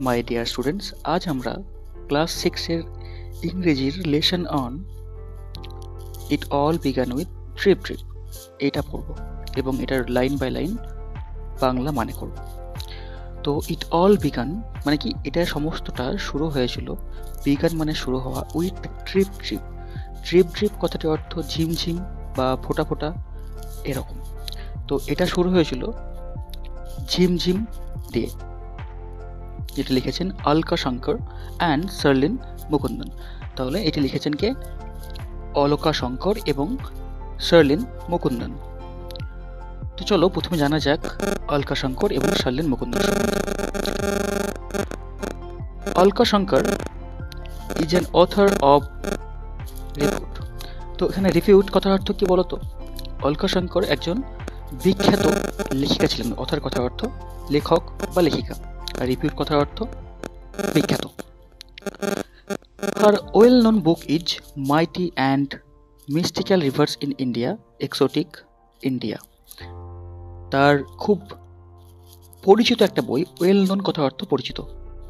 My dear students, আজ আমরা class 6-এর ইংরেজির lesson on it all began with trip এটা পড়ব এবং এটার লাইন বাই লাইন বাংলা মানে করব। তো ইট অল বিগান মানে কি, এটা সমস্তটা শুরু হয়েছিল, বিগান মানে শুরু হওয়া, উইথ ট্রিপ ট্রিপ কথাটির অর্থ ঝিমঝিম বা ফোঁটা ফোঁটা এরকম। তো এটা শুরু হয়েছিল ঝিমঝিম দিয়ে। যেটা লিখেছেন অলকা শঙ্কর অ্যান্ড সার্লিন মুকুন্দন। তাহলে এটি লিখেছেন কে? অলকা শঙ্কর এবং সার্লিন মুকুন্দন। তো চলো প্রথমে জানা যাক অলকা শঙ্কর এবং সার্লিন মুকুন্দন সম্বন্ধে। Alka Shankar is an author of repute. তো এখানে রিপিউট কথার অর্থ কি বলতো? অলকা শঙ্কর একজন বিখ্যাত লেখিকা ছিলেন। অথর কথার অর্থ লেখক বা লেখিকা, আর রিপিউট কথার অর্থ বিখ্যাত। Her well-known book is Mighty and Mystical Rivers in India, Exotic India. তার খুব পরিচিত একটা বই, ওয়েল নোন কথার অর্থ পরিচিত,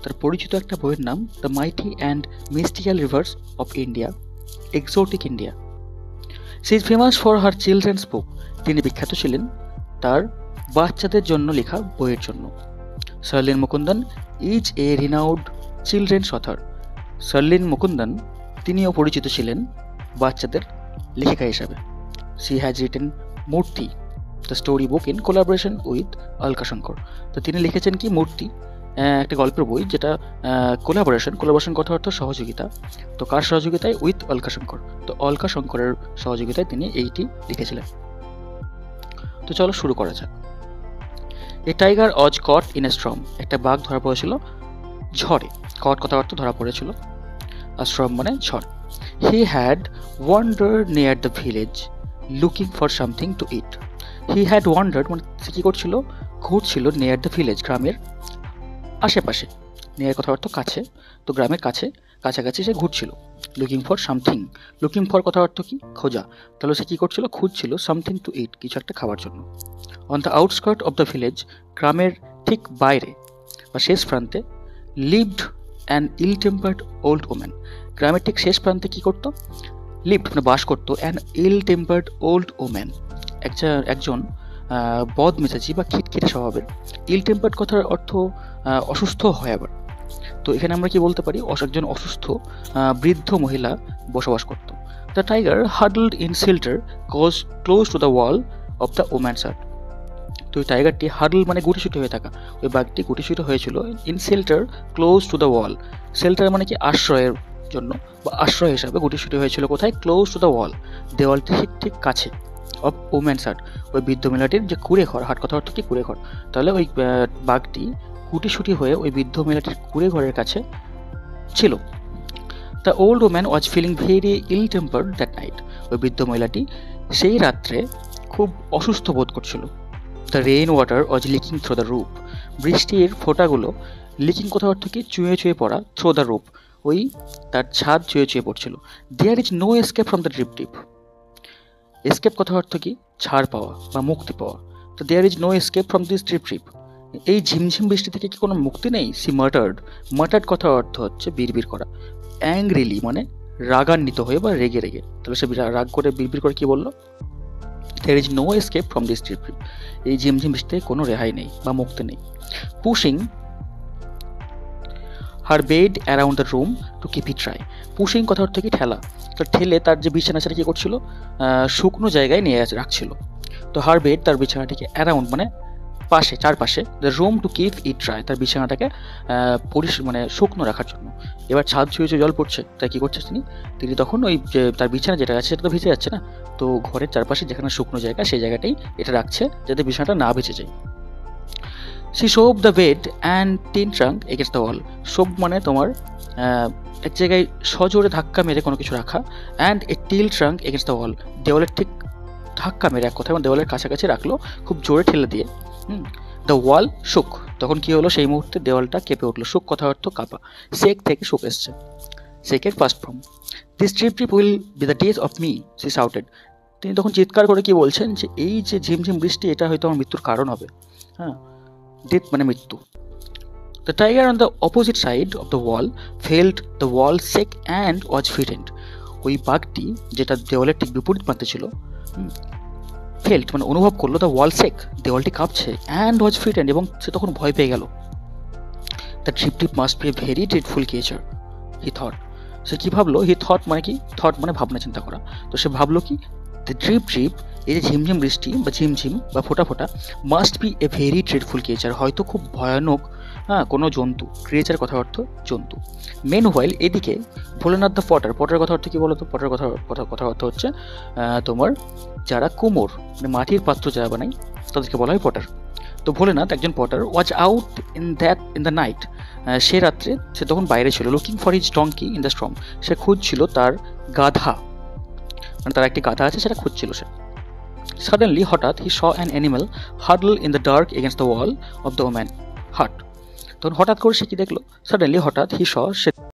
তার পরিচিত একটা বইয়ের নাম the mighty and mystical rivers of India, exotic India. She is famous for her children's book. তিনি বিখ্যাত ছিলেন তার বাচ্চাদের জন্য লেখা বইয়ের জন্য। Sharlin Mukundan is a renowned children's author. Sharlin Mukundan তিনিও পরিচিত ছিলেন বাচ্চাদের লেখিকা হিসাবে। She has written Murti, the story book in collaboration with Alka Shankar. তো তিনি লিখেছেন কি মূর্তি, একটা গল্পের বই, যেটা কোলাবোরেশন কথা অর্থ সহযোগিতা। তো কার সহযোগিতায়? উইথ অলকা শঙ্কর। তো অলকা শঙ্করের সহযোগিতায় তিনি এইটি লিখেছিলেন। তো চলো শুরু করা যাক। A tiger Aja caught in a storm. একটা বাঘ ধরা পড়েছিল ঝড়ে। কট কথা অর্থ ধরা পড়েছিল, আর স্ট্রম মানে ঝড়। He had wandered near the village looking for something to it. He had wandered মানে সে কী করছিল? ঘুরছিল, নিয়ার দ্য ভিলেজ গ্রামের আশেপাশে। নিয়ার কথা অর্থ কাছে, তো গ্রামের কাছে কাছাকাছি সে ঘুরছিল। Looking for something, looking for কথা অর্থ কি? খোঁজা। তাহলে সে কী করছিল? খুঁজছিল সামথিং টু ইট, কিছু একটা খাবার জন্য। On the outskirt of the village, গ্রামের ঠিক বাইরে বা শেষ প্রান্তে, lived an ill tempered old woman. গ্রামের ঠিক শেষ প্রান্তে কী করতো? লিভড মানে বাস করতো an ill tempered old woman, একজন বদ মেজাজি বা খিটখিটে স্বভাবের। ইল টেম্পার্ড কথার অর্থ অসুস্থ হয় আবার। তো এখানে আমরা কি বলতে পারি? একজন অসুস্থ বৃদ্ধ মহিলা বসবাস করত। The tiger huddled in shelter close to the wall of the woman's hut. তো ওই টাইগারটি হাডল মানে গুটিসুটি হয়ে থাকা, ওই বাঘটি গুটিসুটি হয়েছিল in shelter close to the wall. Shelter মানে কি? আশ্রয়ের জন্য বা আশ্রয় হিসাবে গুটিসুটি হয়েছিল কোথায়? ক্লোজ টু দ্য ওয়াল, দেওয়ালটি ঠিক ঠিক কাছে। অফ ওম্যানস হাট, ওই বৃদ্ধ মহিলাটির যে কুড়ে ঘর, হাট কথা অর্থ কি? কুড়ে ঘর। তাহলে ওই বাঘটি গুটিসুটি হয়ে ওই বৃদ্ধ মহিলাটির কুড়ে ঘরের কাছে ছিল। The old woman was feeling very ill tempered that night. ওই বৃদ্ধ মহিলাটি সেই রাত্রে খুব অসুস্থ বোধ করছিল। The rain water was leaking through the roof. বৃষ্টির ফোঁটাগুলো, লিকিং কথা অর্থ কি? চুঁয়ে চুঁয়ে পড়া, থ্রু দ্য রুফ, ওই তার ছাদ চুঁয়ে চুঁয়ে পড়ছিল। There is no escape from the drip. Escape কথা অর্থ কি? ছাড় পাওয়া বা মুক্তি পাওয়া। তো there is no escape from this drip. এই ঝিমঝিম বৃষ্টি থেকে কি কোনো মুক্তি নেই? সি মাটার্ড কথার অর্থ হচ্ছে বিড়বিড় করা। অ্যাংরিলি মানে রাগান্বিত হয়ে বা রেগে রেগে। তাহলে সে রাগ করে বিড়বিড় করে কি বললো? There is no escape from this drip. এই ঝিমঝিম বৃষ্টি থেকে কোনো রেহাই নেই বা মুক্তি নেই। Pushing her bed around the room to keep it dry. Pushing কথা অর্থ কি? ঠেলা। তো ঠেলে তার যে বিছানা সেটা কী করছিল? শুকনো জায়গায় নিয়ে রাখছিল। তো হার বেড তার বিছানাটিকে, অ্যারাউন্ড মানে পাশে, চারপাশে, the room to keep it dry তার বিছানাটাকে মানে শুকনো রাখার জন্য। এবার ছাদ ছুঁয়ে ছুঁয়ে জল পড়ছে, তাই কী করছে তিনি তখন ওই যে তার বিছানা যেটা আছে সেটা তো ভিজে যাচ্ছে না, তো ঘরের চারপাশে যেখানে শুকনো জায়গা সেই জায়গাটাই এটা রাখছে যাতে বিছানাটা না ভিজে যায়। She shove the bed and tin trunk against the wall. Shove মানে তোমার এক জায়গায় সজোরে ধাক্কা মেরে কোনো কিছু রাখা, and a tin trunk against the wall, দেওয়ালের ঠিক ধাক্কা মেরে, এক কথা দেওয়ালের কাছাকাছি রাখলো খুব জোরে ঠেলে দিয়ে। দ্য ওয়াল শুক, তখন কি হলো? সেই মুহূর্তে দেওয়ালটা কেঁপে উঠলো। শুক কথা অর্থ কাঁপা, শেক থেকে শুক এসছে, শেকের first form. This trip will be the days of me, she shouted. তিনি তখন চিৎকার করে কি বলছেন? যে এই যে ঝিমঝিম বৃষ্টি, এটা হয়তো আমার মৃত্যুর কারণ হবে। হ্যাঁ, ডেথ মানে মৃত্যু। The tiger on the opposite side of the wall felt the wall shake and was frightened. ওই বাঘটি যেটা দেওয়ালের ঠিক বিপরীত প্রান্তে ছিল ফেল্ট মানে অনুভব করলো দ্য ওয়াল শেক, দেওয়ালটি কাঁপছে, অ্যান্ড ওয়াজ ফ্রিটেন্ড এবং সে তখন ভয় পেয়ে গেল। The trip must be a very dreadful creature he thought. সে কি ভাবলো? হি থট মানে কি? থট মানে ভাবনা চিন্তা করা। তো সে ভাবলো কি দ্য ড্রিপ এই যে ঝিমঝিম বৃষ্টি বা ঝিমঝিম বা ফোটা ফোটা must be a very dreadful creature, হয়তো খুব ভয়ানক কোনো জন্তু। ক্রিয়েচার কথা অর্থ জন্তু। মেন হোয়াইল এদিকে ভোলেনাথ দ্য পটার, পটার কথা অর্থ কি বলতো? পটার কথা অর্থ হচ্ছে তোমার যারা কুমোর মানে মাটির পাত্র যারা বানায় তাদেরকে বলা হয় পটার। তো ভোলেনাথ একজন potter was out in the night, সে রাত্রে সে তখন বাইরে ছিল। Looking for his donkey in the storm, সে খুঁজছিল তার গাধা, মানে তার একটি গাধা আছে সেটা খুঁজছিল সে। সাডেনলি হঠাৎ হি স অ্যান অ্যানিমাল হার্ডল in the dark against the wall of the woman hut. তখন হঠাৎ করে সে কি দেখলো? সাডেনলি হঠাৎ হি স সে